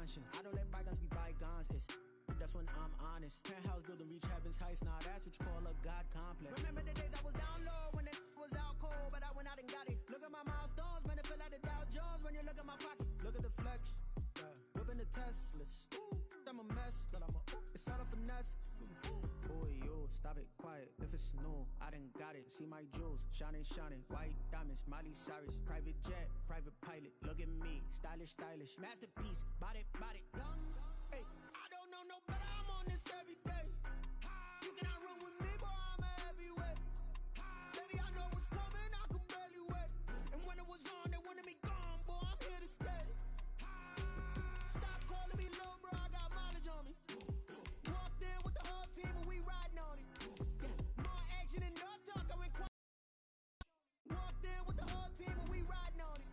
conscience. I don't let bygones be bygones. That's when I'm honest. Penthouse building, reach heaven's heights. Nah, that's what you call a God complex. Remember the days I was down low when it was out cold, but I went out and got it. Look at my milestones, man, it feel like the Dow Jones when you look at my pocket. Look at the flex, yeah. Whipping the Teslas. I'm a mess, but it's all a finesse. Boy, you stop it, quiet. If it's new, I done got it. See my jewels, shining, shining. White diamonds, Miley Cyrus. Private jet, private pilot. Look at me, stylish, stylish. Masterpiece, body, young. Hey, I don't know no better. I'm on this every day. You cannot run with me, boy. I'm a heavyweight. Baby, I know what's coming. I could barely wait. And when it was on, they wanted me gone, boy. I'm here to stay. Stop calling me little bro. I got mileage on me. Walked in with the whole team and we riding on it. Yeah. More action and no talk. I went quiet. Walked in with the whole team and we riding on it.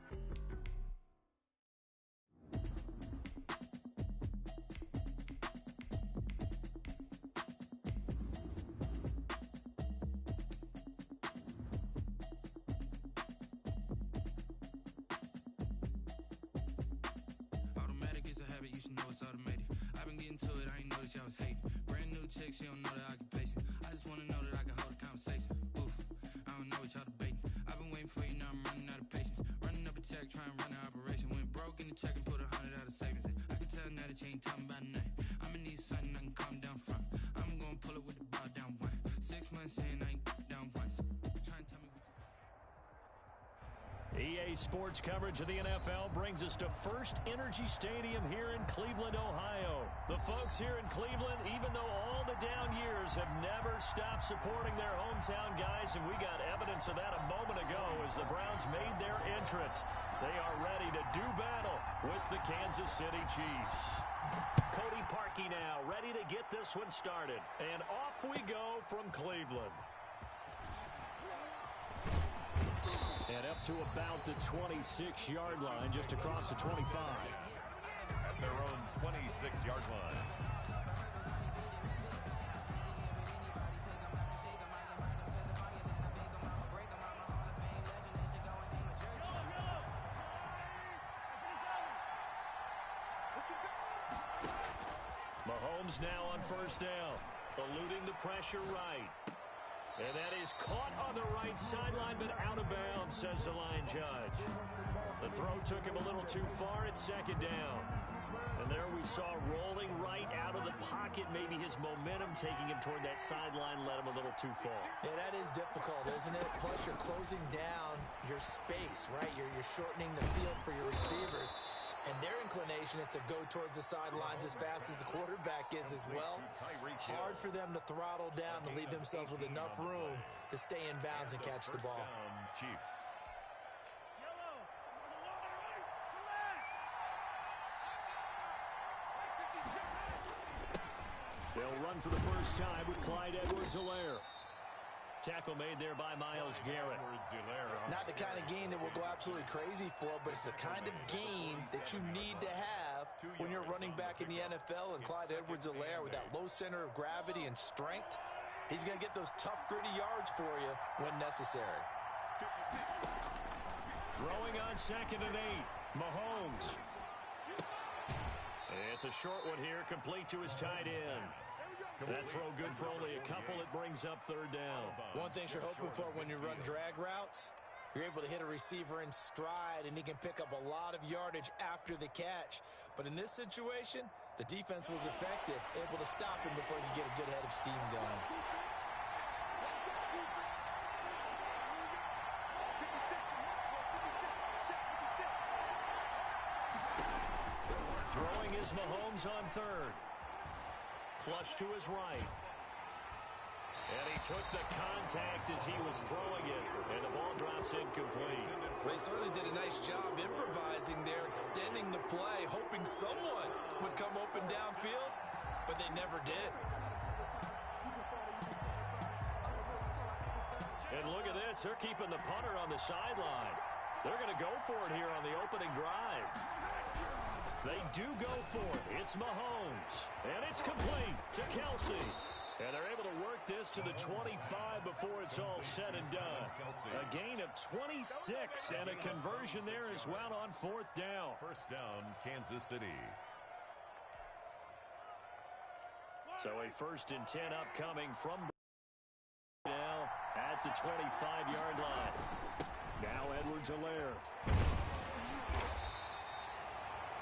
You should know it's automated. I've been getting to it, I ain't noticed y'all was hating. Brand new chick, she don't know the occupation. I just wanna know that I can hold a conversation. Oof, I don't know what y'all debating. I've been waiting for you, now I'm running out of patience. Running up a check, trying to run an operation. Went broke in the check and put 100 out of savings in. I can tell now that you ain't talking about nothing. I'ma need something I can calm down from. I'm gonna pull it with the ball down one. 6 months in, I ain't down once. Trying to tell me what you... EA Sports coverage of the NFL brings us to First Energy Stadium here in Cleveland, Ohio. The folks here in Cleveland, even though all the down years, have never stopped supporting their hometown guys, and we got evidence of that a moment ago as the Browns made their entrance. They are ready to do battle with the Kansas City Chiefs. Cody Parkey now ready to get this one started, and off we go from Cleveland. And up to about the 26-yard line, just across the 25. At their own 26-yard line. Mahomes now on first down, eluding the pressure right. And that is caught on the right sideline, but out of bounds, says the line judge. The throw took him a little too far at second down. And there we saw rolling right out of the pocket. Maybe his momentum taking him toward that sideline led him a little too far. Yeah, that is difficult, isn't it? Plus, you're closing down your space, right? You're shortening the field for your receivers. And their inclination is to go towards the sidelines as fast as the quarterback is as well. Hard for them to throttle down and leave themselves with enough room to stay in bounds and catch the ball. Chiefs. They'll run for the first time with Clyde Edwards-Helaire. Tackle made there by Myles Garrett. Not the kind of game that we'll go absolutely crazy for, but it's the kind of game that you need to have when you're running back in the NFL. And Clyde Edwards-Helaire, with that low center of gravity and strength, he's going to get those tough, gritty yards for you when necessary. Throwing on 2nd and 8, Mahomes. It's a short one here, complete to his tight end. That throw good for only a couple. It brings up 3rd down. One thing you're hoping for when you run drag routes, you're able to hit a receiver in stride, and he can pick up a lot of yardage after the catch. But in this situation, the defense was effective, able to stop him before he could get a good head of steam going. Throwing is Mahomes on 3rd. Flush to his right. And he took the contact as he was throwing it, and the ball drops incomplete. Well, they certainly did a nice job improvising there, extending the play, hoping someone would come open downfield, but they never did. And look at this. They're keeping the punter on the sideline. They're going to go for it here on the opening drive. They do go for it. It's Mahomes. And it's complete to Kelsey. And they're able to work this to the 25 before it's all said and done. A gain of 26 and a conversion there as well on 4th down. First down, Kansas City. So a 1st and 10 upcoming from now at the 25-yard line. Now Edwards-Helaire.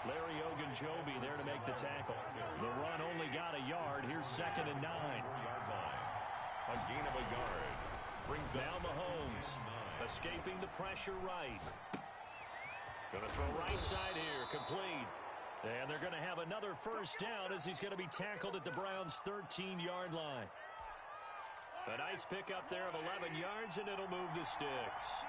Larry Ogunjobi there to make the tackle. The run only got a yard. Here's 2nd and 9. A gain of a yard. Brings now Mahomes escaping the pressure right. Going to throw right side here. Complete. And they're going to have another 1st down as he's going to be tackled at the Browns' 13-yard line. A nice pickup there of 11 yards, and it'll move the sticks.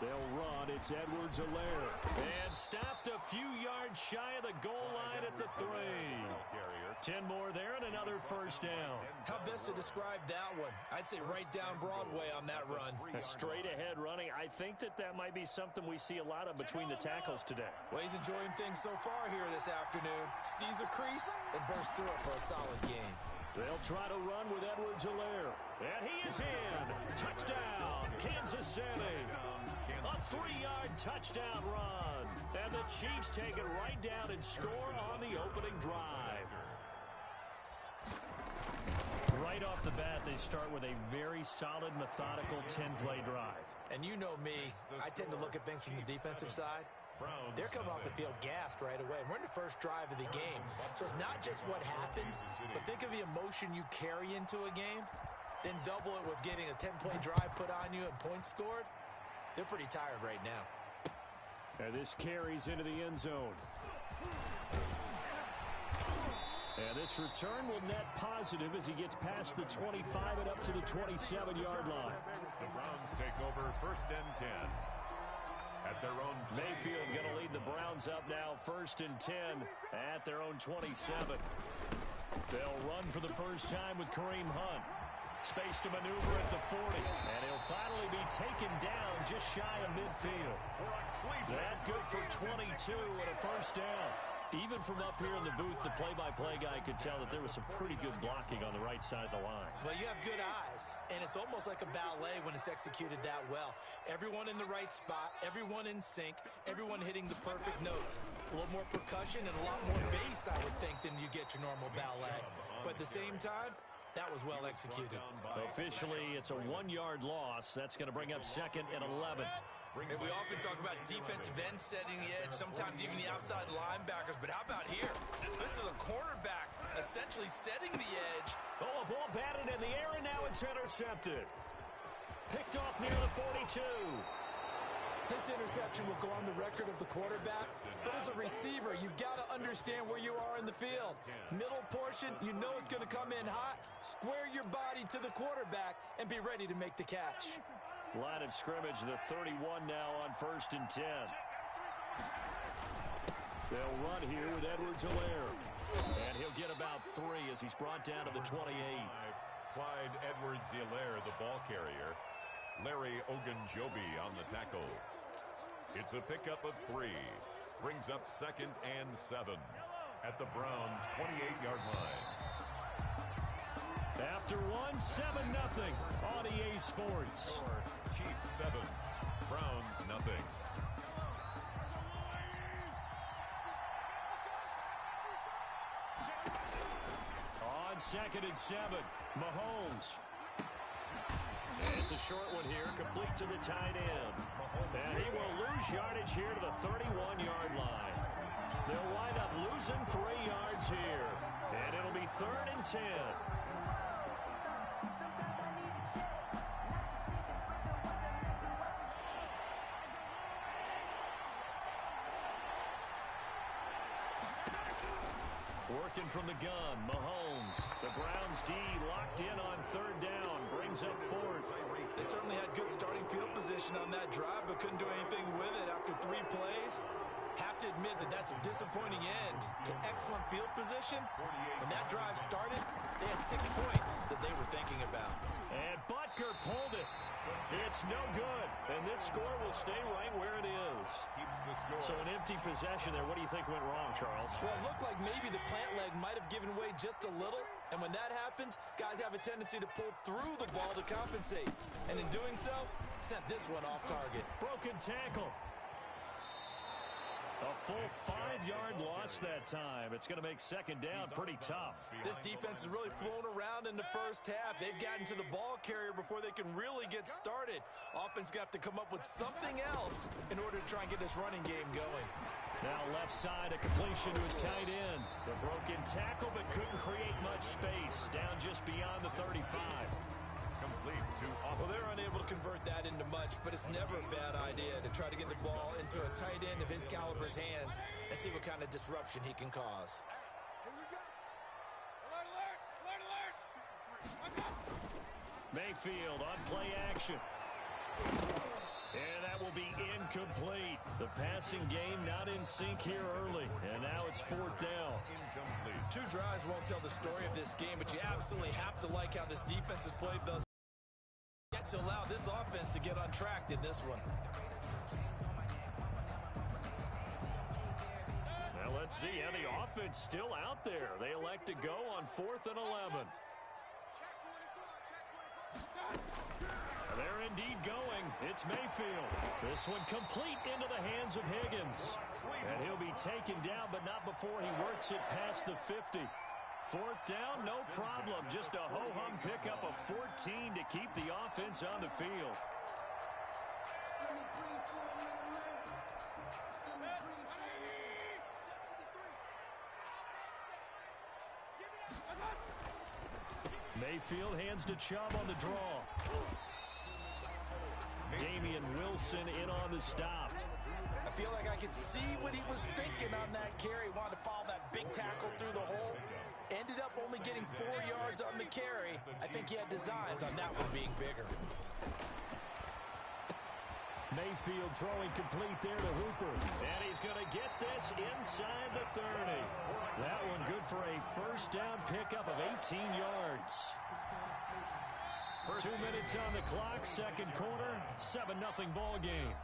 They'll run. It's Edwards-Helaire. And stopped a few yards shy of the goal line at the 3. 10 more there and another 1st down. How best to describe that one? I'd say right down Broadway on that run. A straight ahead running. I think that might be something we see a lot of between the tackles today. Well, he's enjoying things so far here this afternoon. Sees a crease and bursts through it for a solid gain. They'll try to run with Edwards-Helaire. And he is in. Touchdown, Kansas City. A 3-yard touchdown run. And the Chiefs take it right down and score on the opening drive. Right off the bat, they start with a very solid, methodical 10-play drive. And you know me, I tend to look at things from the defensive side. They're coming off the field gassed right away. We're in the first drive of the game. So it's not just what happened, but think of the emotion you carry into a game. Then double it with getting a 10-play drive put on you and points scored. They're pretty tired right now. And this carries into the end zone. And this return will net positive as he gets past the 25 and up to the 27-yard line. The Browns take over 1st and 10. At their own 20. Mayfield going to lead the Browns up now 1st and 10 at their own 27. They'll run for the first time with Kareem Hunt. Space to maneuver at the 40. And he'll finally be taken down just shy of midfield. That good for 22 and a 1st down. Even from up here in the booth, the play-by-play guy could tell that there was some pretty good blocking on the right side of the line. Well, you have good eyes, and it's almost like a ballet when it's executed that well. Everyone in the right spot, everyone in sync, everyone hitting the perfect notes. A little more percussion and a lot more bass, I would think, than you get your normal ballet. But at the same time, that was well executed. Officially, it's a 1-yard loss. That's going to bring up 2nd and 11. And we often talk about defensive ends setting the edge, sometimes even the outside linebackers. But how about here? This is a cornerback essentially setting the edge. Oh, a ball batted in the air, and now it's intercepted. Picked off near the 42. This interception will go on the record of the quarterback. But as a receiver, you've got to understand where you are in the field. Middle portion, you know it's going to come in hot. Square your body to the quarterback and be ready to make the catch. Line of scrimmage, the 31 now on 1st and 10. They'll run here with Edwards-Helaire. And he'll get about 3 as he's brought down to the 28. Clyde Edwards-Helaire, the ball carrier. Larry Ogunjobi on the tackle. It's a pickup of 3. Brings up 2nd and 7 at the Browns' 28-yard line. After 7-0 on EA Sports. Chiefs 7, Browns nothing. On 2nd and 7, Mahomes. It's a short one here, complete to the tight end. And he will lose yardage here to the 31-yard line. They'll wind up losing 3 yards here. And it'll be 3rd and 10. Working from the gun, Mahomes. The Browns D locked in on 3rd down. Brings up 4th. They certainly had good starting field position on that drive, but couldn't do anything with it after 3 plays. Have to admit that that's a disappointing end to excellent field position. When that drive started, they had 6 points that they were thinking about. And Butker pulled it. It's no good. And this score will stay right where it is. So an empty possession there. What do you think went wrong, Charles? Well, it looked like maybe the plant leg might have given way just a little. And when that happens, guys have a tendency to pull through the ball to compensate. And in doing so, sent this one off target. Broken tackle. A full 5-yard loss that time. It's going to make second down pretty tough. This defense is really flown around in the first half. They've gotten to the ball carrier before they can really get started. Offense got to come up with something else in order to try and get this running game going. Now left side, a completion to his tight end. The broken tackle, but couldn't create much space. Down just beyond the 35. Complete to Austin. Well, they're unable to convert that into much, but it's never a bad idea to try to get the ball into a tight end of his caliber's hands and see what kind of disruption he can cause. Mayfield on play action. And that will be incomplete. The passing game not in sync here early. And now it's fourth down. Incomplete. 2 drives won't tell the story of this game, but you absolutely have to like how this defense has played thus far to allow this offense to get untracked in this one. Now let's see how the offense still out there. They elect to go on 4th and 11. They're indeed going. It's Mayfield. This one complete into the hands of Higgins. And he'll be taken down, but not before he works it past the 50. Fourth down, no problem. Just a ho-hum pickup of 14 to keep the offense on the field. Mayfield hands to Chubb on the draw. Damian Wilson in on the stop. I feel like I could see what he was thinking on that carry. Wanted to follow that big tackle through the hole. Ended up only getting 4 yards on the carry. I think he had designs on that one being bigger. Mayfield throwing complete there to Hooper. And he's going to get this inside the 30. That one good for a first down pickup of 18 yards. 2 minutes on the clock, second quarter, 7-0 ball game.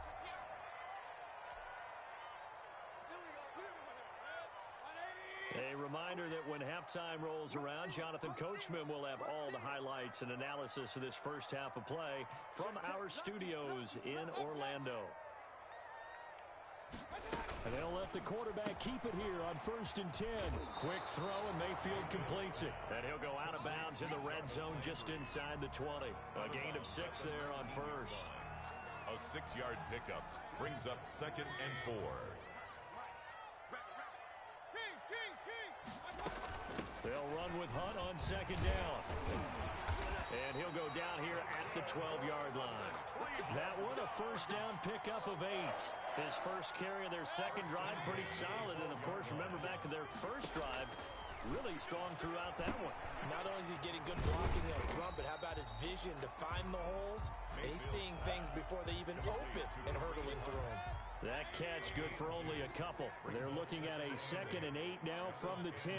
A reminder that when halftime rolls around, Jonathan Coachman will have all the highlights and analysis of this first half of play from our studios in Orlando. And they'll let the quarterback keep it here on 1st and 10. Quick throw, and Mayfield completes it. And he'll go out of bounds in the red zone just inside the 20. A gain of 6 there on first. A 6-yard pickup brings up 2nd and 4. They'll run with Hunt on 2nd down. And he'll go down here at the 12-yard line. That one, a first down pickup of 8. His first carry of their second drive, pretty solid. And, of course, remember back to their first drive, really strong throughout that one. Not only is he getting good blocking up front, but how about his vision to find the holes? And he's seeing things before they even open and hurdling through them. That catch good for only a couple. They're looking at a 2nd and 8 now from the 10.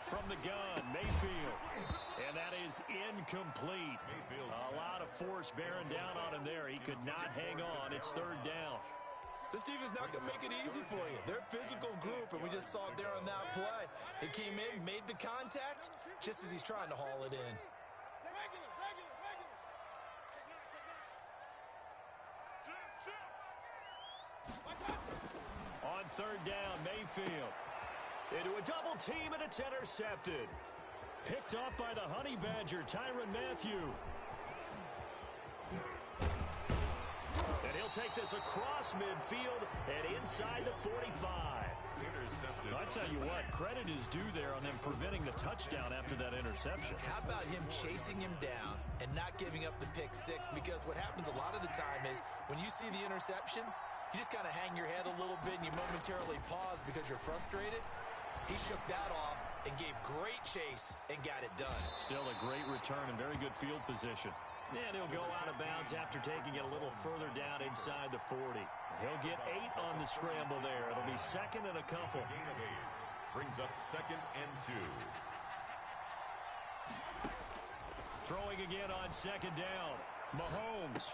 From the gun, Mayfield. And that is incomplete. A lot of force bearing down on him there. He could not hang on. It's 3rd down. This defense not going to make it easy for you. They're a physical group, and we just saw it there on that play. He came in, made the contact, just as he's trying to haul it in. On 3rd down, Mayfield. Into a double team, and it's intercepted. Picked off by the Honey Badger, Tyrann Mathieu. And he'll take this across midfield and inside the 45. Intercepted. I tell you what, credit is due there on them preventing the touchdown after that interception. How about him chasing him down and not giving up the pick 6? Because what happens a lot of the time is when you see the interception, you just kind of hang your head a little bit and you momentarily pause because you're frustrated. He shook that off and gave great chase and got it done. Still a great return and very good field position. And he'll go out of bounds after taking it a little further down inside the 40. He'll get 8 on the scramble there. It'll be 2nd and a couple. Gain of 8 brings up 2nd and 2. Throwing again on 2nd down. Mahomes.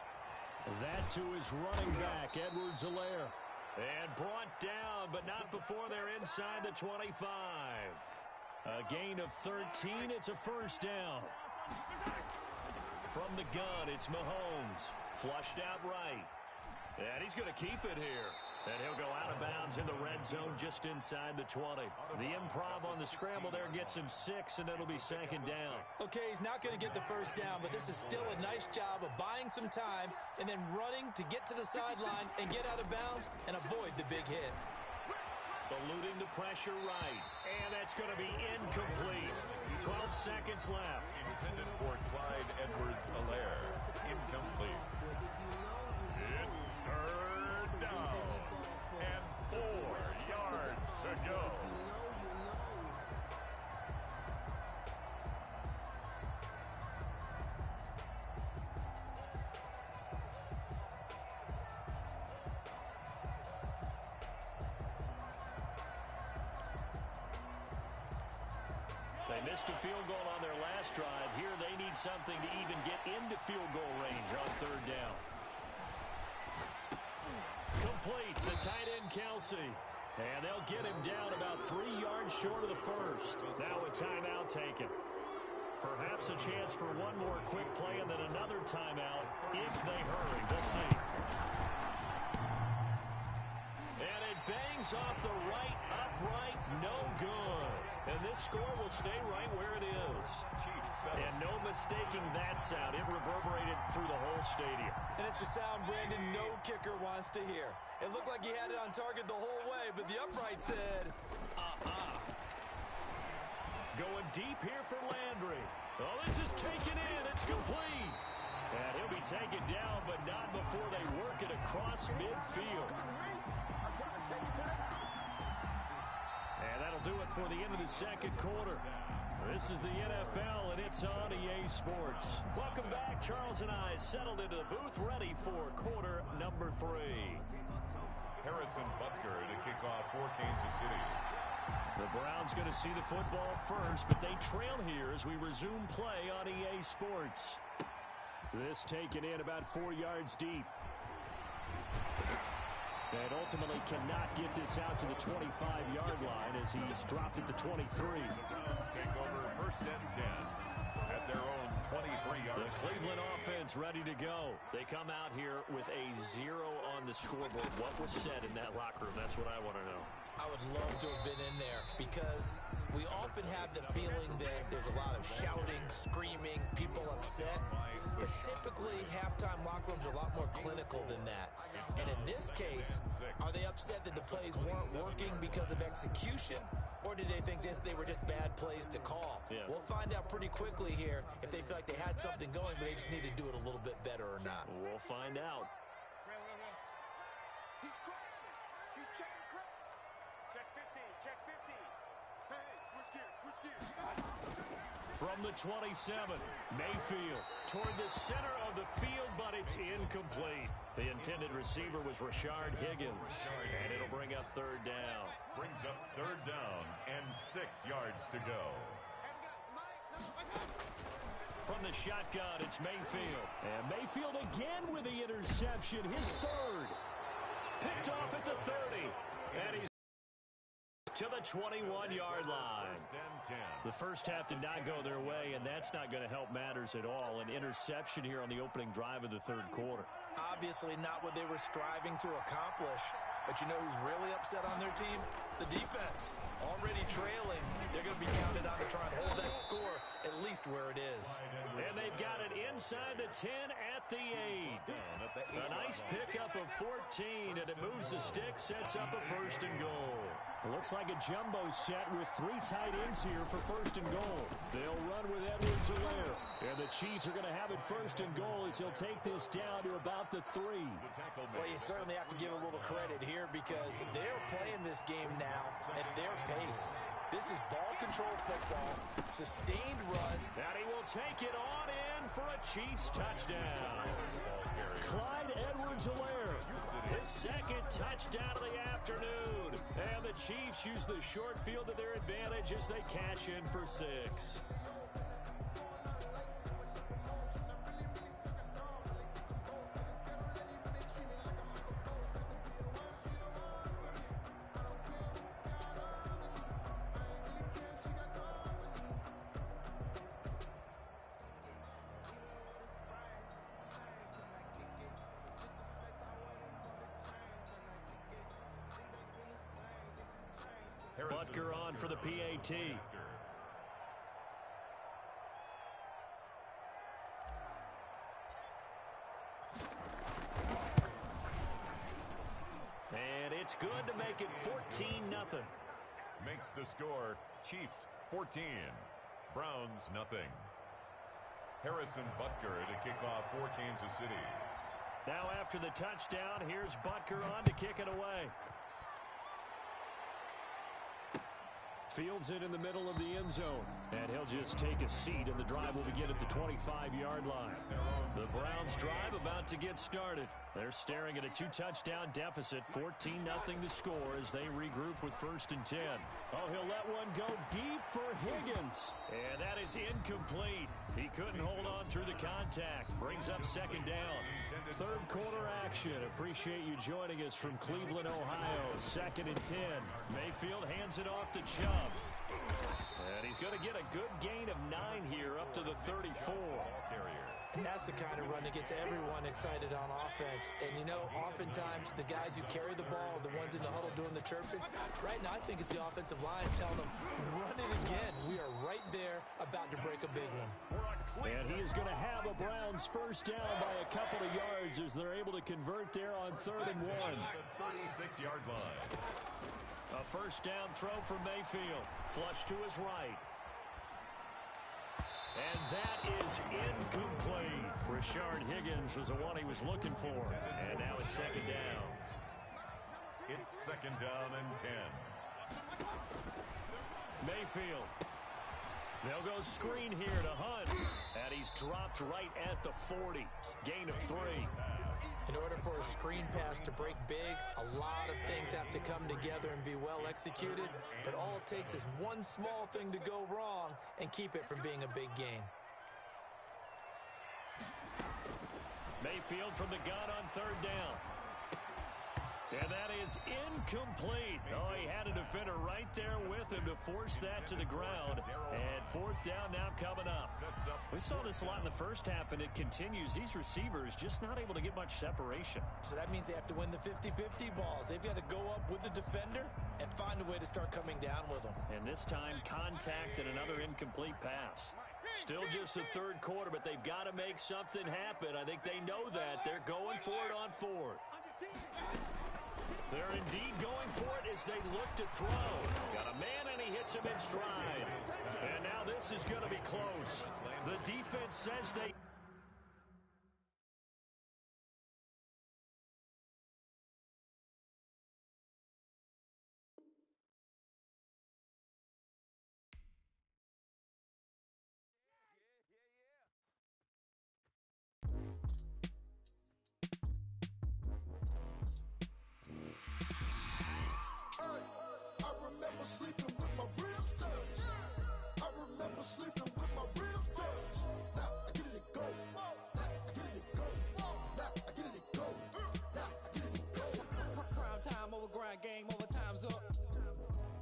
That's who is running back, Edwards-Helaire. And brought down, but not before they're inside the 25. A gain of 13. It's a first down. From the gun, it's Mahomes. Flushed out right. And he's going to keep it here. And he'll go out of bounds in the red zone just inside the 20. The improv on the scramble there gets him 6, and it'll be second down. Okay, he's not going to get the first down, but this is still a nice job of buying some time and then running to get to the sideline and get out of bounds and avoid the big hit. Eluding the pressure right. And that's going to be incomplete. 12 seconds left. Intended for Clyde Edwards-Helaire. Incomplete. It's third down. And 4 yards to go. They missed a field goal on their last drive. Here they need something to even get into field goal range on third down. Complete, the tight end Kelsey. And they'll get him down about 3 yards short of the first. Now a timeout taken. Perhaps a chance for one more quick play and then another timeout if they hurry. We'll see. And it bangs off the right upright. No good. And this score will stay right where it is. And no mistaking that sound. It reverberated through the whole stadium. And it's the sound Brandon no kicker wants to hear. It looked like he had it on target the whole way, but the upright said, Going deep here for Landry. Oh, this is taken in. It's complete. And he'll be taken down, but not before they work it across midfield. And that'll do it for the end of the second quarter. This is the NFL, and it's on EA Sports. Welcome back. Charles and I settled into the booth, ready for quarter number 3. Harrison Butker to kick off for Kansas City. The Browns going to see the football first, but they trail here as we resume play on EA Sports. This taken in about 4 yards deep. And ultimately cannot get this out to the 25-yard line as he's dropped at the 23. The Browns take over first and 10 at their own 23-yard line. The Cleveland offense ready to go. They come out here with a 0 on the scoreboard. What was said in that locker room? That's what I want to know. I would love to have been in there because we often have the feeling that there's a lot of shouting, screaming, people upset. But typically, halftime locker rooms are a lot more clinical than that. And in this case, are they upset that the plays weren't working because of execution? Or did they think they were just bad plays to call? Yeah. We'll find out pretty quickly here if they feel like they had something going, but they just need to do it a little bit better or not. We'll find out. He's crazy. He's chatting crazy. Check 15. Check 15. Hey, switch gears. From the 27, Mayfield toward the center of the field, but it's incomplete. The intended receiver was Rashard Higgins, and it'll bring up third down. Brings up third down and 6 yards to go. From the shotgun, it's Mayfield. And Mayfield again with the interception, his third. Picked off at the 30. And he's to the 21-yard line. The first half did not go their way, and that's not going to help matters at all. An interception here on the opening drive of the third quarter. Obviously not what they were striving to accomplish. But you know who's really upset on their team? The defense. Already trailing. They're going to be counted on to try and hold that score at least where it is. And they've got it inside the 10 at the 8. A nice pickup of 14, and it moves the stick, sets up a first and goal. It looks like a jumbo set with 3 tight ends here for first and goal. They'll run with Edwards-Helaire. And the Chiefs are going to have it first and goal as he'll take this down to about the 3. Well, you certainly have to give a little credit here because they're playing this game now at their pace. This is ball control football, sustained run. And he will take it on in for a Chiefs touchdown. Clyde Edwards-Helaire, his second touchdown of the afternoon. And the Chiefs use the short field to their advantage as they cash in for 6. Butker on for the PAT. And it's good to make it 14-0. Makes the score Chiefs 14, Browns nothing. Harrison Butker to kick off for Kansas City. Now after the touchdown, here's Butker on to kick it away. Fields it in the middle of the end zone. And he'll just take a seat, and the drive will begin at the 25-yard line. The Browns drive about to get started. They're staring at a 2-touchdown deficit, 14-0 to score as they regroup with 1st and 10. Oh, he'll let one go deep for Higgins. And that is incomplete. He couldn't hold on through the contact. Brings up 2nd down. 3rd quarter action. Appreciate you joining us from Cleveland, Ohio. 2nd and 10. Mayfield hands it off to Chubb. And he's going to get a good gain of 9 here up to the 34. And that's the kind of run that gets everyone excited on offense. And, you know, oftentimes the guys who carry the ball are the ones in the huddle doing the chirping. Right now, I think it's the offensive line telling them, run it again. We are right there about to break a big one. And he is going to have a Browns 1st down by a couple of yards as they're able to convert there on 3rd and 1. 36-yard line. A 1st down throw for Mayfield. Flush to his right. And that is incomplete. Rashard Higgins was the one he was looking for. And now it's 2nd down. It's 2nd down and 10. Mayfield. They'll go screen here to Hunt. And he's dropped right at the 40. Gain of 3. In order for a screen pass to break big, a lot of things have to come together and be well executed. But all it takes is one small thing to go wrong and keep it from being a big gain. Mayfield from the gun on 3rd down. And that is incomplete. Oh, he had a defender right there with him to force that to the ground. And 4th down now coming up. We saw this a lot in the first half, and it continues. These receivers just not able to get much separation. So that means they have to win the 50-50 balls. They've got to go up with the defender and find a way to start coming down with them. And this time, contact and another incomplete pass. Still just the 3rd quarter, but they've got to make something happen. I think they know that. They're going for it on 4th. They're indeed going for it as they look to throw. Got a man, and he hits him in stride. And now this is going to be close. The defense says they... Game over, time's up.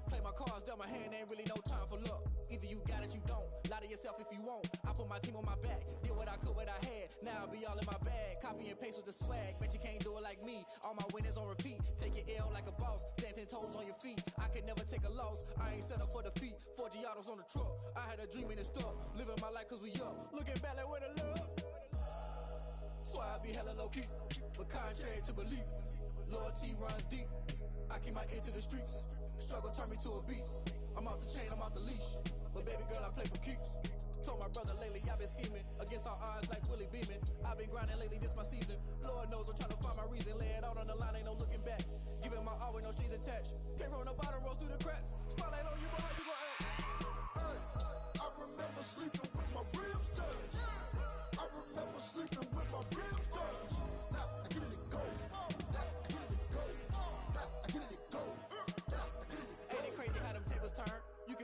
Play my cards dealt, my hand ain't really no time for luck. Either you got it, you don't. Lie to yourself if you won't. I put my team on my back, did what I could, what I had. Now I'll be all in my bag. Copy and paste with the swag. Bet you can't do it like me. All my winners on repeat. Take your L like a boss. Stand 10 toes on your feet. I can never take a loss. I ain't set up for defeat. 4 Giottos on the truck. I had a dream and it's stuck. Living my life cause we up. Looking back like where the love. So I be hella low key. But contrary to belief, loyalty runs deep. I keep my ear to the streets. Struggle turned me to a beast. I'm out the chain, I'm out the leash. But baby girl, I play for keeps. Told my brother lately, I've been scheming. Against all odds like Willie Beeman. I've been grinding lately, this my season. Lord knows I'm trying to find my reason. Lay it out on the line, ain't no looking back. Giving my all with no strings attached. Came from the bottom, rose through the cracks. Spotlight on you, but how you gon' act? Hey, I remember sleeping with my ribs touched. I remember sleeping with my ribs touched. Now I get it go.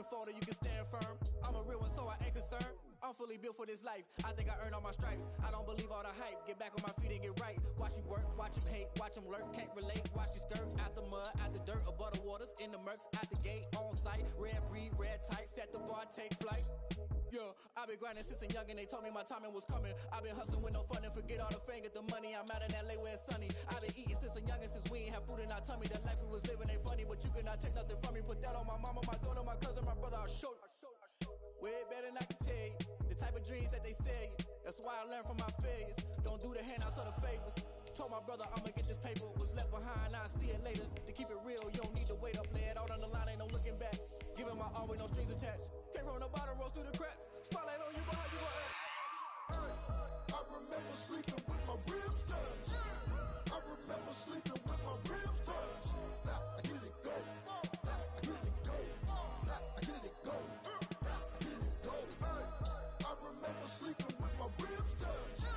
Fold or you can stand firm. I'm a real one, so I ain't concerned. I'm fully built for this life. I think I earned all my stripes. I don't believe all the hype. Get back on my feet and get right. Watch you work, watch him hate, watch him lurk. Can't relate, watch you skirt. Out the mud, out the dirt, above the waters, in the murks, out the gate, on site. Red breed, red tight, set the bar, take flight. Yeah, I've been grinding since a young and they told me my timing was coming. I've been hustling with no fun and forget all the fame, get the money. I'm out in LA where it's sunny. I've been eating since a young and since we ain't have food in our tummy. The life we was living ain't funny, but you cannot take nothing from me. Put that on my mama, my daughter, my cousin, my brother, I'll show you. Way better than I can tell you. The type of dreams that they sell you. That's why I learned from my failures. Don't do the handouts or the favors. Told my brother I'ma get this paper. Was left behind, I'll see it later. To keep it real, you don't need to wait up. Lay it out on the line, ain't no looking back. Giving my all with no strings attached. Came from the bottom, rose through the cracks. Spotlight on you, but how you gon' act? I remember sleeping with my ribs touched. I remember sleeping with my ribs touched. Now I get it go. Now I get it go. Now I get it go. Now I get it go. I remember sleeping with my ribs touched.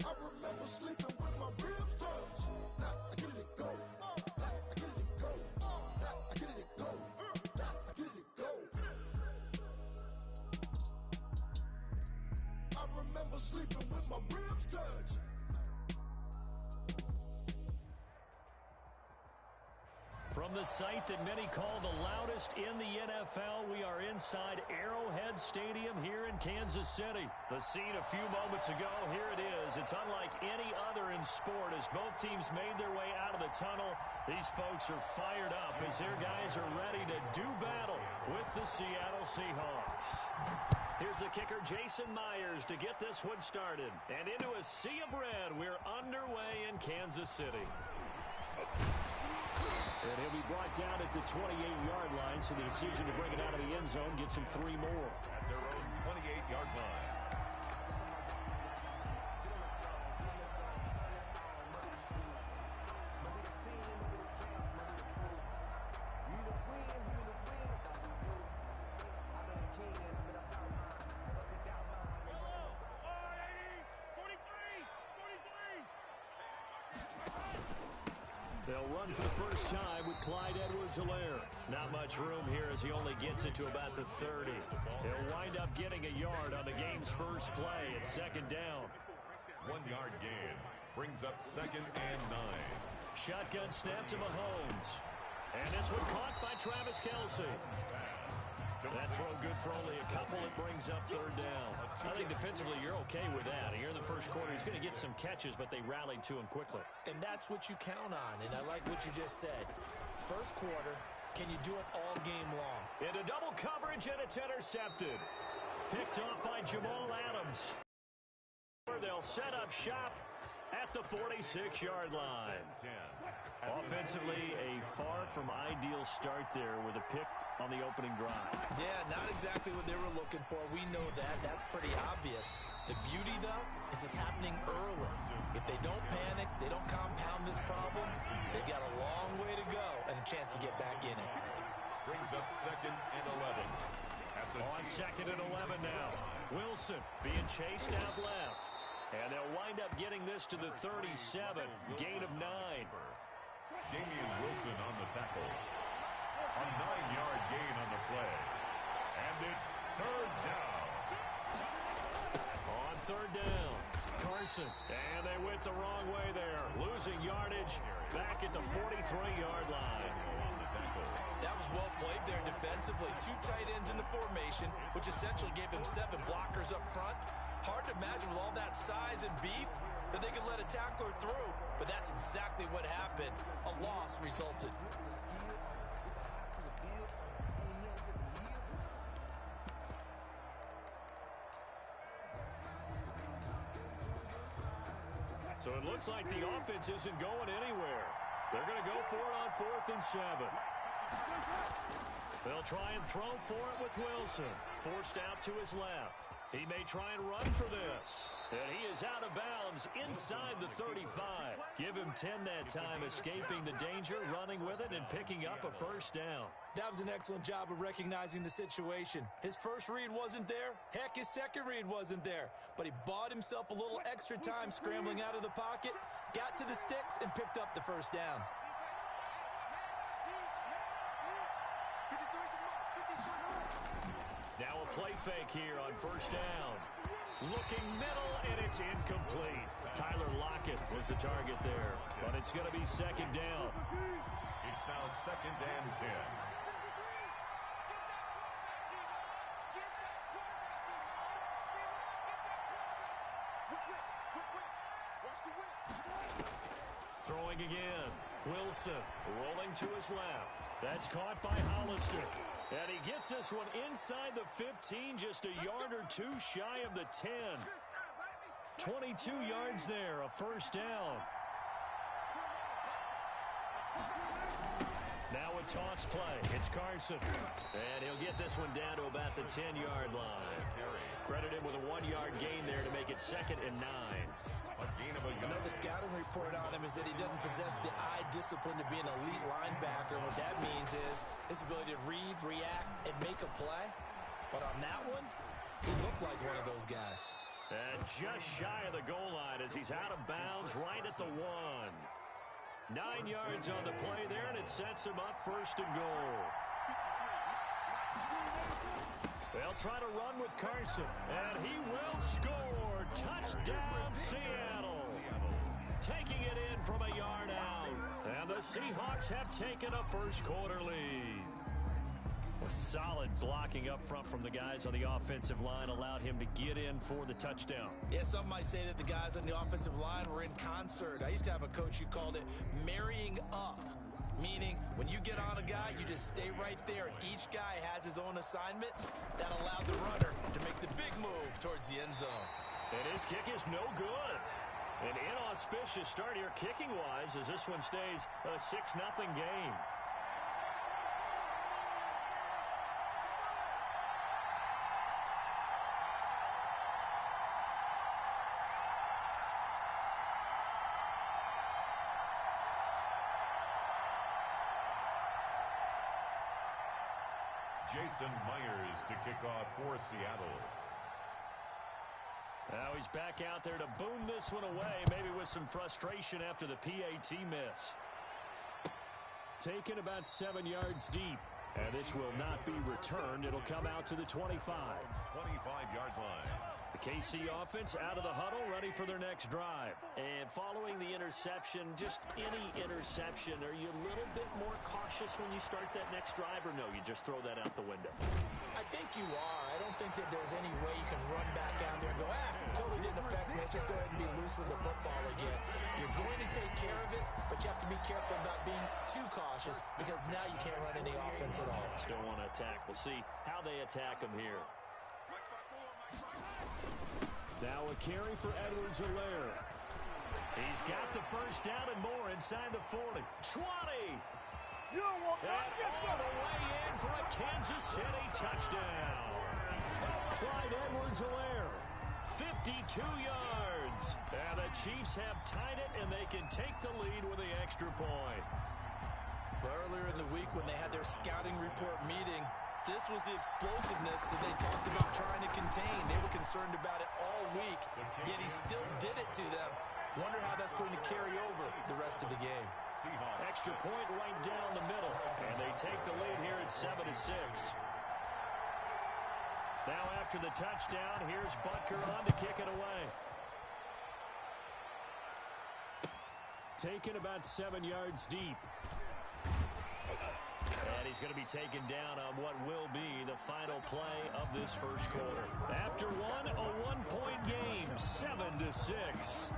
I remember sleeping with my ribs touched. Now I get it go. Now I get it go. Now I get it go. Now I get it go. I remember sleeping with my ribs touched. From the site that many call the loudest in the NFL, we are inside Arrowhead Stadium here in Kansas City. The scene a few moments ago, here it is. It's unlike any other in sport as both teams made their way out of the tunnel. These folks are fired up as their guys are ready to do battle with the Seattle Seahawks. Here's the kicker, Jason Myers, to get this one started. And into a sea of red, we're underway in Kansas City. And he'll be brought down at the 28-yard line, so the decision to bring it out of the end zone gets him 3 more. At their own 28-yard line. They'll run for the first time with Clyde Edwards-Helaire. Not much room here as he only gets it to about the 30. He'll wind up getting a yard on the game's first play at 2nd down. 1-yard gain brings up 2nd and 9. Shotgun snap to Mahomes. And this one caught by Travis Kelce. That throw good for only a couple. It brings up 3rd down. I think defensively you're okay with that. Here in the first quarter, he's going to get some catches, but they rallied to him quickly. And that's what you count on, and I like what you just said. First quarter, can you do it all game long? Into double coverage, and it's intercepted. Picked off by Jamal Adams. They'll set up shop at the 46-yard line. Offensively, a far from ideal start there with a pick on the opening drive. Yeah, not exactly what they were looking for. We know that. That's pretty obvious. The beauty, though, is it's happening early. If they don't panic, they don't compound this problem, they've got a long way to go and a chance to get back in it. Brings up 2nd and 11. On 2nd and 11 now. Wilson being chased out left. And they'll wind up getting this to the 37. Gain of 9. Damian Wilson on the tackle. A 9-yard gain on the play. And it's 3rd down. On 3rd down, Carson. And they went the wrong way there. Losing yardage back at the 43-yard line. That was well played there defensively. 2 tight ends in the formation, which essentially gave them 7 blockers up front. Hard to imagine with all that size and beef that they could let a tackler through, but that's exactly what happened. A loss resulted. So it looks like the offense isn't going anywhere. They're going to go for it on 4th and 7. They'll try and throw for it with Wilson. Forced out to his left. He may try and run for this. And he is out of bounds inside the 35. Give him 10 that time, escaping the danger, running with it, and picking up a first down. That was an excellent job of recognizing the situation. His first read wasn't there. Heck, his second read wasn't there. But he bought himself a little extra time scrambling out of the pocket, got to the sticks, and picked up the first down. Now a play fake here on 1st down. Looking middle, and it's incomplete. Tyler Lockett was the target there, but it's going to be 2nd down. It's now 2nd and 10. Throwing again. Wilson rolling to his left. That's caught by Hollister. And he gets this one inside the 15, just a yard or two shy of the 10. 22 yards there, a first down. Now a toss play. It's Carson. And he'll get this one down to about the 10-yard line. Credit him with a 1-yard gain there to make it 2nd and 9. Another scouting report on him is that he doesn't possess the eye discipline to be an elite linebacker. And what that means is his ability to read, react, and make a play. But on that one, he looked like one of those guys. And just shy of the goal line as he's out of bounds right at the 1. 9 yards on the play there, and it sets him up 1st and goal. They'll try to run with Carson, and he will score. Touchdown, Seattle. Taking it in from a yard out. And the Seahawks have taken a first-quarter lead. A solid blocking up front from the guys on the offensive line allowed him to get in for the touchdown. Yeah, some might say that the guys on the offensive line were in concert. I used to have a coach who called it marrying up, meaning when you get on a guy, you just stay right there, and each guy has his own assignment. That allowed the runner to make the big move towards the end zone. And his kick is no good. An inauspicious start here kicking-wise as this one stays a 6-0 game. Jason Myers to kick off for Seattle. Now he's back out there to boom this one away, maybe with some frustration after the PAT miss. Taken about 7 yards deep. And this will not be returned. It'll come out to the 25. 25-yard line. The KC offense out of the huddle, ready for their next drive. And following the interception, just any interception, are you a little bit more cautious when you start that next drive, or no, you just throw that out the window? I think you are. I don't think that there's any way you can run back out there and go, totally didn't affect me. Let's just go ahead and be loose with the football again. You're going to take care of it, but you have to be careful about being too cautious because now you can't run any offense at all. Still want to attack. We'll see how they attack him here. Now a carry for Edwards-Helaire. He's got the first down and more inside the 40. 20! You don't want that. And all the way in for a Kansas City touchdown. Clyde Edwards-Helaire, 52 yards. And the Chiefs have tied it, and they can take the lead with the extra point. Well, earlier in the week when they had their scouting report meeting, this was the explosiveness that they talked about trying to contain. They were concerned about it all week, yet he still did it to them. Wonder how that's going to carry over the rest of the game. Extra point right down the middle, and they take the lead here at 7-6. Now after the touchdown, here's Butker on to kick it away. Taken about 7 yards deep. And he's going to be taken down on what will be the final play of this first quarter. After one, a one-point game, 7-6.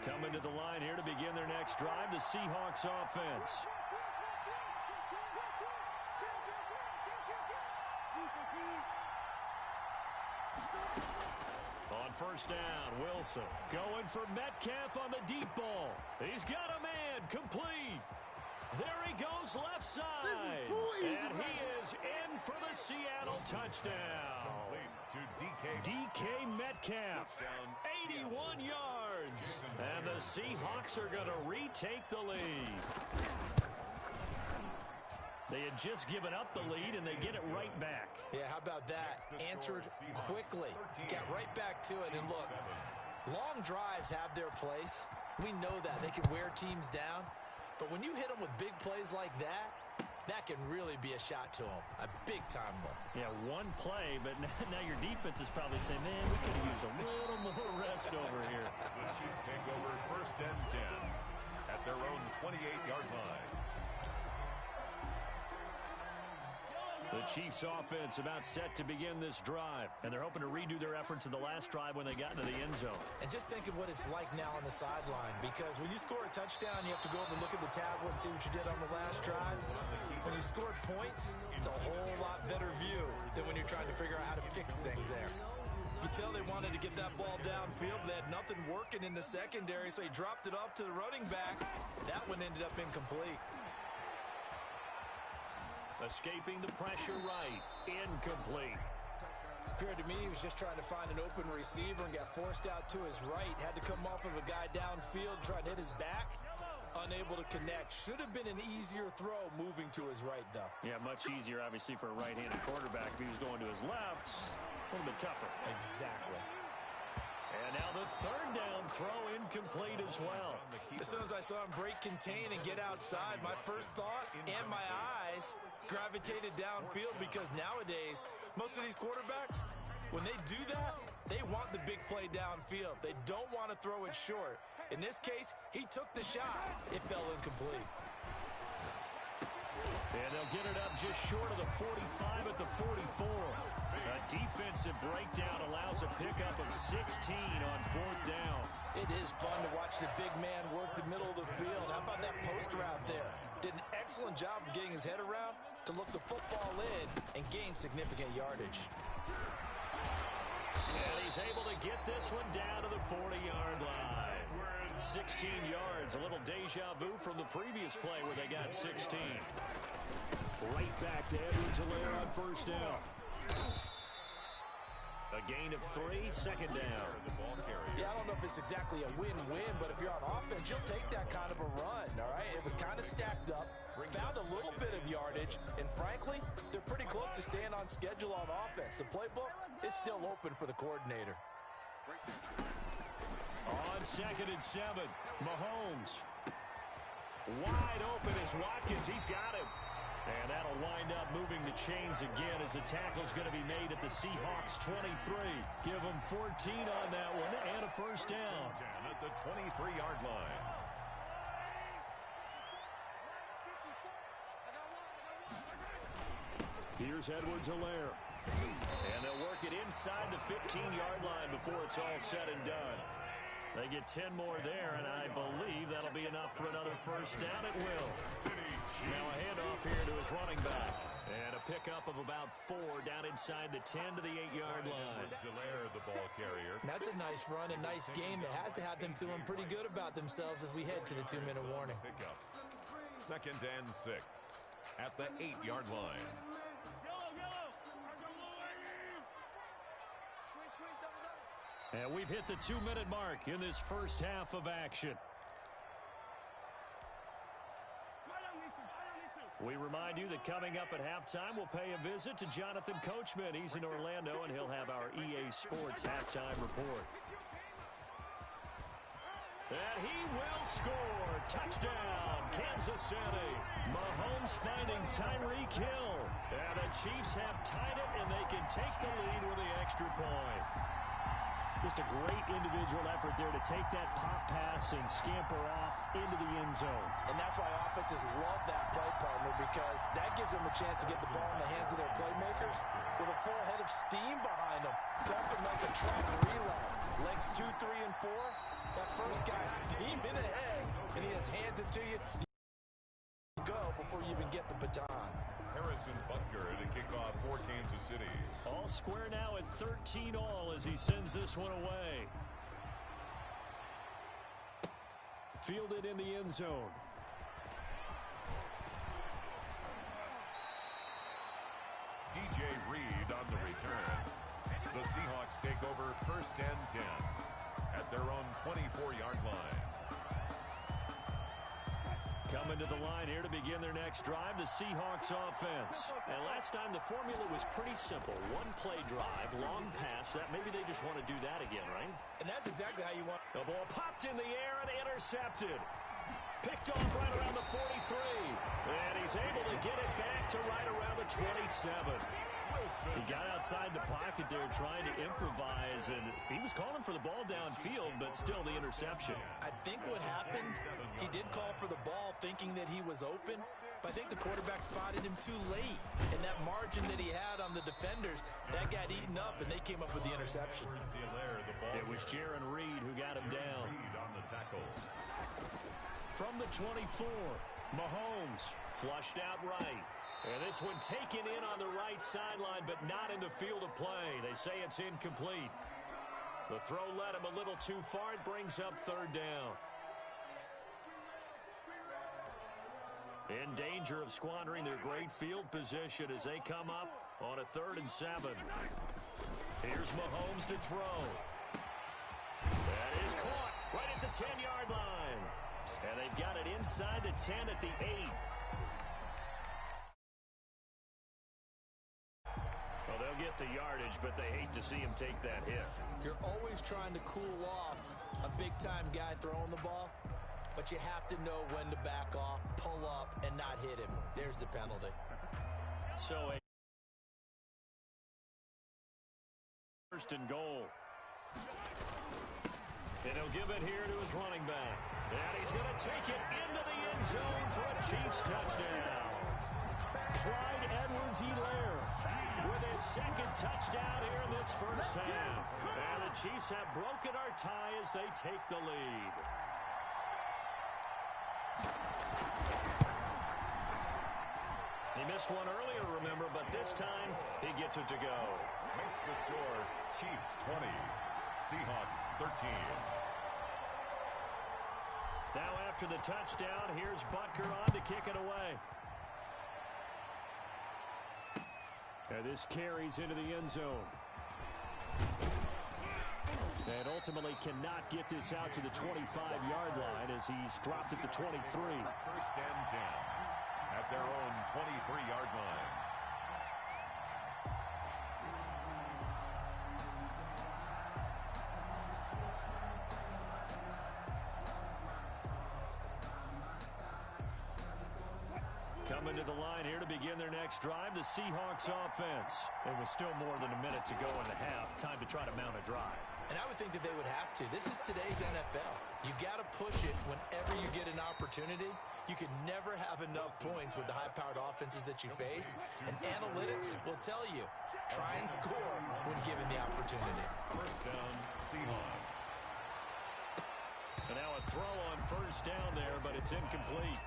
Coming to the line here to begin their next drive, the Seahawks offense. On first down, Wilson going for Metcalf on the deep ball. He's got a man, complete. There he goes left side. This is too easy, and he is in for the Seattle touchdown. To DK Metcalf, 81 yards. And the Seahawks are going to retake the lead. They had just given up the lead, and they get it right back. Yeah, how about that? Answered quickly. Got right back to it. And look, long drives have their place. We know that. They can wear teams down. But when you hit them with big plays like that, that can really be a shot to them. A big-time one. Yeah, one play, but now your defense is probably saying, man, we could use a little more rest over here. The Chiefs take over 1st and 10 at their own 28-yard line. The Chiefs offense about set to begin this drive, and they're hoping to redo their efforts in the last drive when they got into the end zone. And just think of what it's like now on the sideline, because when you score a touchdown, you have to go over and look at the tablet and see what you did on the last drive. When you scored points, it's a whole lot better view than when you're trying to figure out how to fix things there. You can tell they wanted to get that ball downfield. They had nothing working in the secondary, so he dropped it off to the running back. That one ended up incomplete. Escaping the pressure right. Incomplete. Appeared to me he was just trying to find an open receiver and got forced out to his right. Had to come off of a guy downfield, trying to hit his back. Unable to connect. Should have been an easier throw moving to his right, though. Yeah, much easier, obviously, for a right-handed quarterback. If he was going to his left, a little bit tougher. Exactly. And now the third down throw incomplete as well. As soon as I saw him break contain and get outside, my first thought and my eyes gravitated downfield, because nowadays, most of these quarterbacks, when they do that, they want the big play downfield. They don't want to throw it short. In this case, he took the shot. It fell incomplete. And they'll get it up just short of the 45 at the 44. A defensive breakdown allows a pickup of 16 on fourth down. It is fun to watch the big man work the middle of the field. How about that post route there? Did an excellent job of getting his head around to look the football in and gain significant yardage. And he's able to get this one down to the 40-yard line. 16 yards, a little deja vu from the previous play where they got 16. Right back to Edwards-Helaire on first down. A gain of 3, second down. Yeah, I don't know if it's exactly a win-win, but if you're on offense, you'll take that kind of a run, all right? It was kind of stacked up, found a little bit of yardage, and frankly, they're pretty close to staying on schedule on offense. The playbook is still open for the coordinator. On 2nd and 7, Mahomes. Wide open is Watkins. He's got him. And that'll wind up moving the chains again as the tackle's going to be made at the Seahawks 23. Give them 14 on that one and a first down. At the 23-yard line. Here's Edwards-Helaire. And they'll work it inside the 15-yard line before it's all said and done. They get 10 more there, and I believe that'll be enough for another first down. It will. Now a handoff here to his running back. And a pickup of about 4 down inside the 10 to the 8-yard line. The ball carrier. That's a nice run, a nice game that has to have them feeling pretty good about themselves as we head to the 2-minute warning. Pickup. 2nd and 6 at the 8-yard line. And we've hit the 2-minute mark in this first half of action. We remind you that coming up at halftime, we'll pay a visit to Jonathan Coachman. He's in Orlando, and he'll have our EA Sports halftime report. And he will score. Touchdown, Kansas City. Mahomes finding Tyreek Hill. And the Chiefs have tied it, and they can take the lead with the extra point. Just a great individual effort there to take that pop pass and scamper off into the end zone. And that's why offenses love that play, partner, because that gives them a chance to get the ball in the hands of their playmakers with a full head of steam behind them. It's often like a track relay. Legs 2, 3, and 4. That first guy steaming ahead, and he has hands it to you. Go before you even get the baton. Harrison Butker to kick off for Kansas City. All square now at 13 all as he sends this one away. Fielded in the end zone. DJ Reed on the return. The Seahawks take over 1st and 10 at their own 24-yard line. Coming to the line here to begin their next drive, the Seahawks offense. And last time the formula was pretty simple. One play drive, long pass. That maybe they just want to do that again, right? And that's exactly how you want. The ball popped in the air and intercepted. Picked off right around the 43. And he's able to get it back to right around the 27. He got outside the pocket there trying to improvise, and he was calling for the ball downfield, but still the interception. I think what happened, he did call for the ball thinking that he was open, But I think the quarterback spotted him too late. And that margin that he had on the defenders, that got eaten up, and they came up with the interception. It was Jaron Reed who got him down. On the tackle. From the 24, Mahomes flushed out right. And this one taken in on the right sideline, but not in the field of play. They say it's incomplete. The throw led him a little too far. It brings up third down. In danger of squandering their great field position as they come up on a 3rd and 7. Here's Mahomes to throw. That is caught right at the 10-yard line. And they've got it inside the 10 at the 8. Well, they'll get the yardage, but they hate to see him take that hit. You're always trying to cool off a big-time guy throwing the ball, but you have to know when to back off, pull up, and not hit him. There's the penalty. So a 1st and goal. And he'll give it here to his running back. And he's going to take it into the end zone for a Chiefs touchdown. Clyde Edwards-Helaire with his 2nd touchdown here in this first half. And the Chiefs have broken our tie as they take the lead. He missed one earlier, remember, but this time he gets it to go. Makes the score Chiefs 20, Seahawks 13. Now after the touchdown, here's Butker on to kick it away. And this carries into the end zone. And ultimately cannot get this out to the 25-yard line as he's dropped at the 23. 1st and 10 at their own 23-yard line. Coming to the line here to begin their next drive, the Seahawks offense. It was still more than a minute to go in the half. Time to try to mount a drive. And I would think that they would have to. This is today's NFL. You got to push it whenever you get an opportunity. You can never have enough points with the high-powered offenses that you face. And analytics will tell you, try and score when given the opportunity. 1st down, Seahawks. And now a throw on 1st down there, but it's incomplete.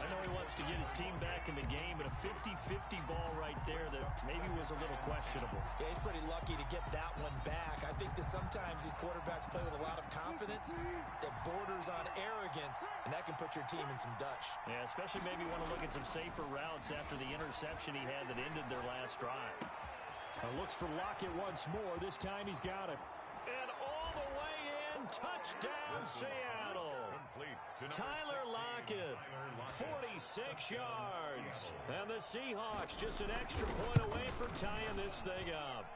I know he wants to get his team back in the game, but a 50-50 ball right there that maybe was a little questionable. Yeah, he's pretty lucky to get that one back. I think that sometimes these quarterbacks play with a lot of confidence that borders on arrogance, and that can put your team in some Dutch. Yeah, especially maybe want to look at some safer routes after the interception he had that ended their last drive. Looks for Lockett once more. This time he's got it. And all the way in, touchdown Seattle. Tyler Lockett, 46 yards. And the Seahawks just an extra point away from tying this thing up.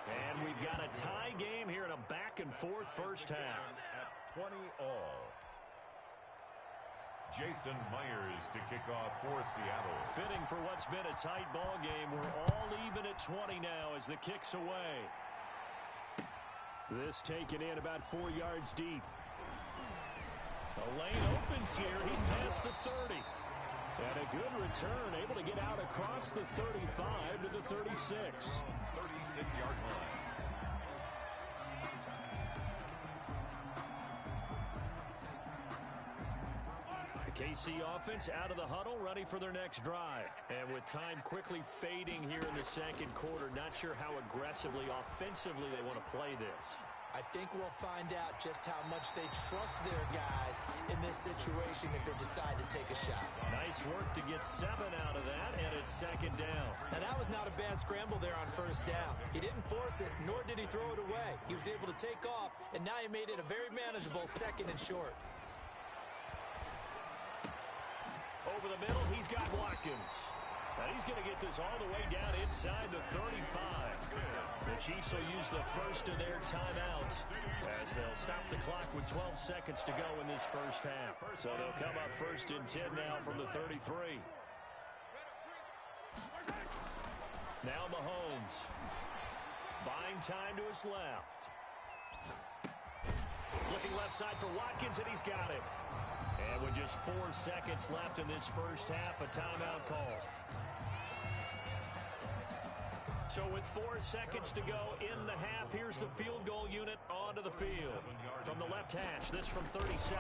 And we've got a tie game here in a back-and-forth first half. 20 all. Jason Myers to kick off for Seattle. Fitting for what's been a tight ball game. We're all even at 20 now as the kick's away. This taken in about 4 yards deep. The lane opens here. He's past the 30. And a good return, able to get out across the 35 to the 36. 36-yard line. The KC offense out of the huddle, ready for their next drive. And with time quickly fading here in the second quarter, not sure how aggressively, offensively they want to play this. I think we'll find out just how much they trust their guys in this situation if they decide to take a shot. Nice work to get 7 out of that, and it's second down. Now, that was not a bad scramble there on 1st down. He didn't force it, nor did he throw it away. He was able to take off, and now he made it a very manageable 2nd and short. Over the middle, he's got Watkins. And he's going to get this all the way down inside the 35. The Chiefs will use the first of their timeouts as they'll stop the clock with 12 seconds to go in this first half. So they'll come up 1st and 10 now from the 33. Now Mahomes. Buying time to his left. Looking left side for Watkins, and he's got it. And with just 4 seconds left in this first half, a timeout call. So with 4 seconds to go in the half, here's the field goal unit onto the field. From the left hash, this from 37.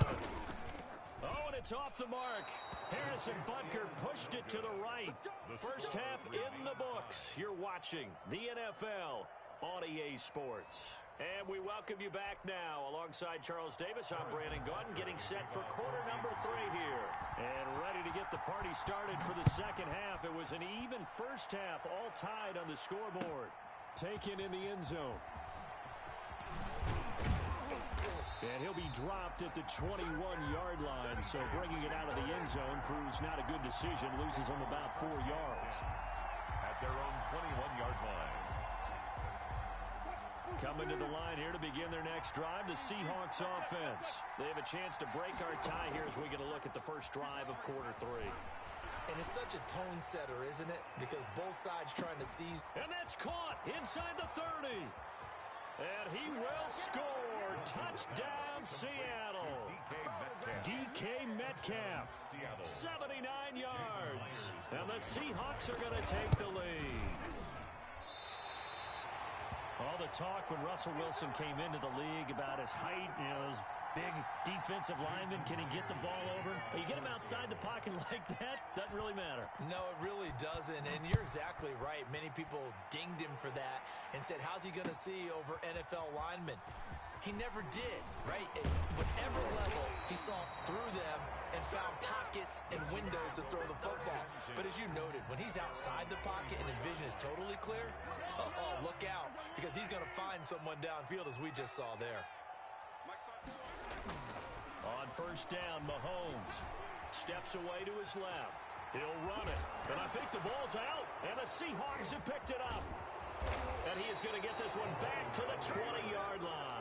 Oh, and it's off the mark. Harrison Butker pushed it to the right. First half in the books. You're watching the NFL on EA Sports. And we welcome you back now. Alongside Charles Davis, I'm Brandon Gaudin, getting set for quarter number 3 here. And ready to get the party started for the second half. It was an even first half, all tied on the scoreboard. Taken in the end zone. And he'll be dropped at the 21-yard line, so bringing it out of the end zone proves not a good decision. Loses him about 4 yards. At their own 21-yard line. Coming to the line here to begin their next drive, the Seahawks offense. They have a chance to break our tie here as we get a look at the first drive of quarter 3. And it's such a tone setter, isn't it? Because both sides trying to seize. And that's caught inside the 30. And he will score. Touchdown, Seattle. DK Metcalf, 79 yards. And the Seahawks are going to take the lead. All the talk when Russell Wilson came into the league about his height, those big defensive linemen, can he get the ball over? You get him outside the pocket like that, doesn't really matter. No, it really doesn't, and you're exactly right. Many people dinged him for that and said, how's he going to see over NFL linemen? He never did, right? At whatever level, he saw through them and found pockets and windows to throw the football. But as you noted, when he's outside the pocket and his vision is totally clear, look out, because he's going to find someone downfield, as we just saw there. On first down, Mahomes steps away to his left. He'll run it, but I think the ball's out, and the Seahawks have picked it up. And he is going to get this one back to the 20-yard line.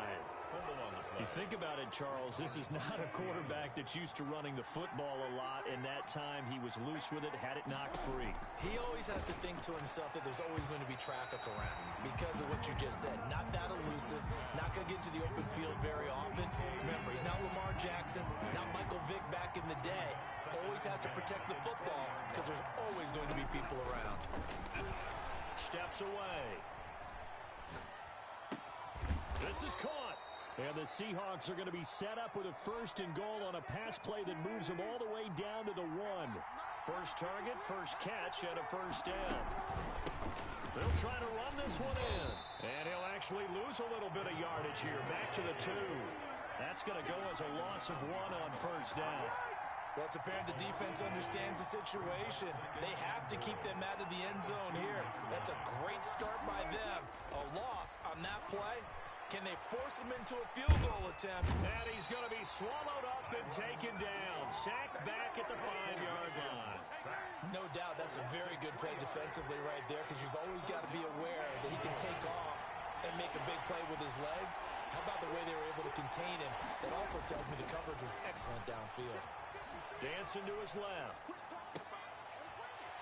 You think about it, Charles, this is not a quarterback that's used to running the football a lot, and that time he was loose with it, had it knocked free. He always has to think to himself that there's always going to be traffic around because of what you just said. Not that elusive, not going to get to the open field very often. Remember, he's not Lamar Jackson, not Michael Vick back in the day. Always has to protect the football because there's always going to be people around. Steps away. This is caught. And the Seahawks are going to be set up with a first and goal on a pass play that moves them all the way down to the 1. First target, first catch, and a first down. They'll try to run this one in. And he'll actually lose a little bit of yardage here. Back to the 2. That's going to go as a loss of 1 on first down. Well, it's apparent the defense understands the situation. They have to keep them out of the end zone here. That's a great start by them. A loss on that play. Can they force him into a field goal attempt? And he's going to be swallowed up and taken down. Sacked back at the 5-yard line. No doubt that's a very good play defensively right there, because you've always got to be aware that he can take off and make a big play with his legs. How about the way they were able to contain him? That also tells me the coverage was excellent downfield. Dancing to his left.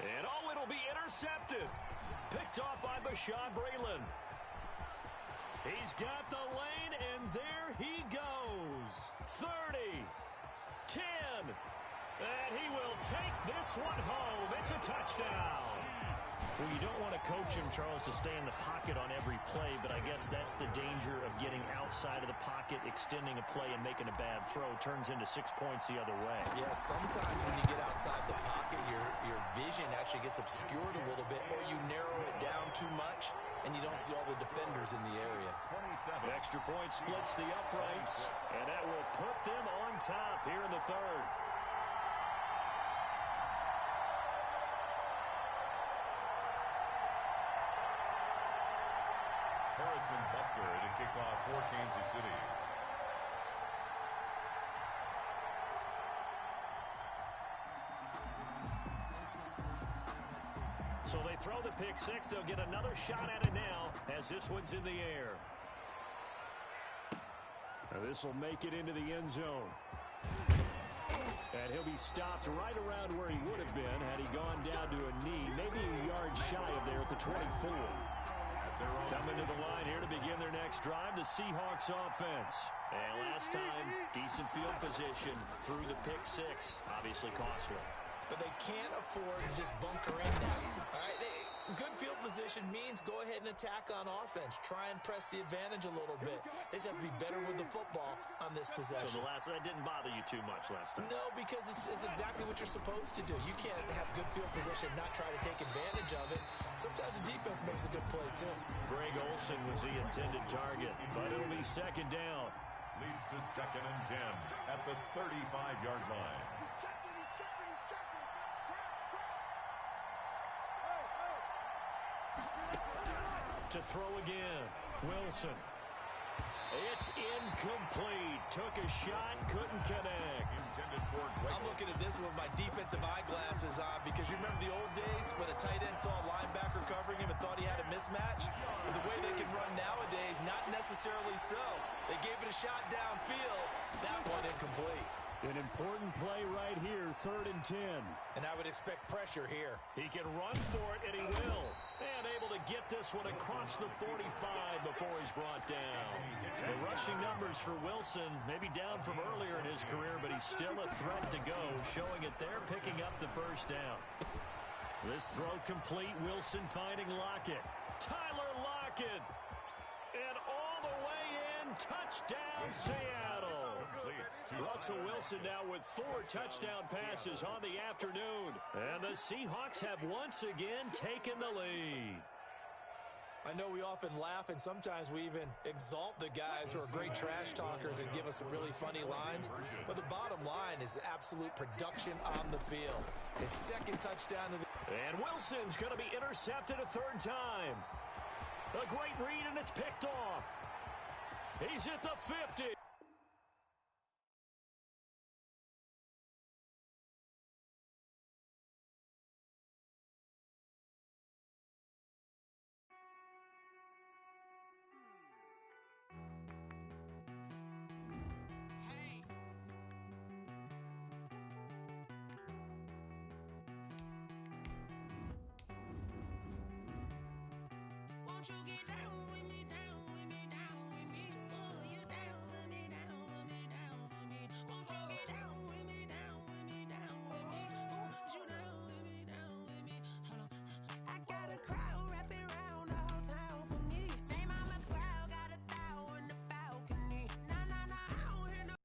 And it'll be intercepted. Picked off by Bashaud Breeland. He's got the lane, and there he goes. 30, 10, and he will take this one home. It's a touchdown. Well, you don't want to coach him, Charles, to stay in the pocket on every play, but I guess that's the danger of getting outside of the pocket, extending a play, and making a bad throw. Turns into 6 points the other way. Yeah, sometimes when you get outside the pocket, your vision actually gets obscured a little bit, or you narrow it down too much, and you don't see all the defenders in the area. Extra point splits the uprights, and that will put them on top here in the 3rd. Harrison Butker to kick off for Kansas City. So they throw the pick 6. They'll get another shot at it now as this one's in the air. Now this will make it into the end zone. And he'll be stopped right around where he would have been had he gone down to a knee, maybe a yard shy of there at the 24. Coming to the line here to begin their next drive, the Seahawks offense. And last time, decent field position through the pick six. Obviously costly. But they can't afford to just bunker in now. All right, good field position means go ahead and attack on offense. Try and press the advantage a little bit. They just have to be better with the football on this possession. So that didn't bother you too much last time? No, because it's exactly what you're supposed to do. You can't have good field position, not try to take advantage of it. Sometimes the defense makes a good play, too. Greg Olsen was the intended target, but it'll be second down. Leads to 2nd and 10 at the 35-yard line. He's checking. To throw again, Wilson. It's incomplete. Took a shot, couldn't connect. Intended for I'm looking at this with my defensive eyeglasses on because you remember the old days when a tight end saw a linebacker covering him and thought he had a mismatch? With the way they can run nowadays, not necessarily so. They gave it a shot downfield. That one incomplete. An important play right here, 3rd and 10. And I would expect pressure here. He can run for it, and he will. And able to get this one across the 45 before he's brought down. The rushing numbers for Wilson, maybe down from earlier in his career, but he's still a threat to go, showing it there, picking up the first down. This throw complete, Wilson finding Lockett. Tyler Lockett! And all the way in, touchdown, Seattle! Russell Wilson now with 4 touchdown passes on the afternoon. And the Seahawks have once again taken the lead. I know we often laugh, and sometimes we even exalt the guys who are great trash talkers and give us some really funny lines. But the bottom line is absolute production on the field. His 2nd touchdown of the... And Wilson's going to be intercepted a 3rd time. A great read, and it's picked off. He's at the 50. Won't you get down with me, down with me, down with me? Oh, you down with me, down with me, down with me? Won't you get down with me, down with me, down with me? Oh, you down with me, down with me? Hold on. I got a crowd wrapping around the whole town for me. They mama proud, got a thou in the balcony. Nah, I don't hear no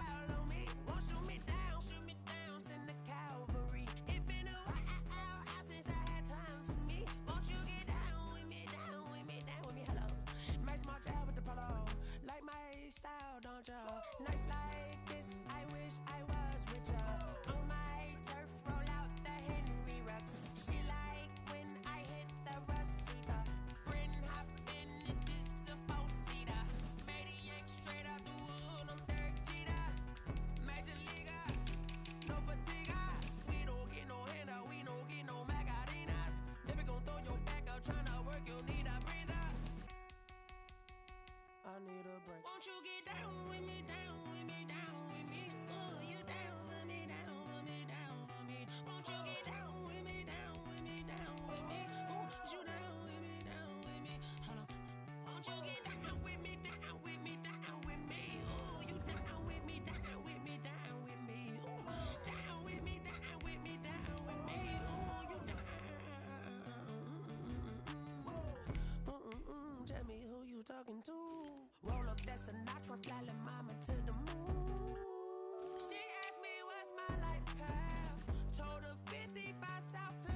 follow me. Won't shoot me down, send the cavalry. It been a while since I had time for me. Won't you get down with me, down with me, down with me? Hello. Nice small job with the polo. Like my style, don't you? Nice like this, I wish I was richer. On my turf, roll out the Henry Rux. She like when I hit the receiver. Friend hop in, this is a 4-seater. Maniac straight out the wood, I'm Derek Jeter. Major leaguer, no fatigue. We don't get no handout, we don't get no Macarinas. Never gon' throw your back out, tryna work, you need a breather. I need a break. Won't you get down with me, down with me, down with me? Oh, you down with me, down with me, down with me? Won't you get down with me, down with me, down with me? Oh, you down with me, down with me? Hold on. Won't you get down with me, down with me, down with me? Oh, you down with me, down with me, down with me? Oh, down with me, down with me, down with me? Oh, you down. Tell me who you talking to. Roll up that Sinatra, fly la mama to the moon. She asked me what's my life path. Told her 55 South to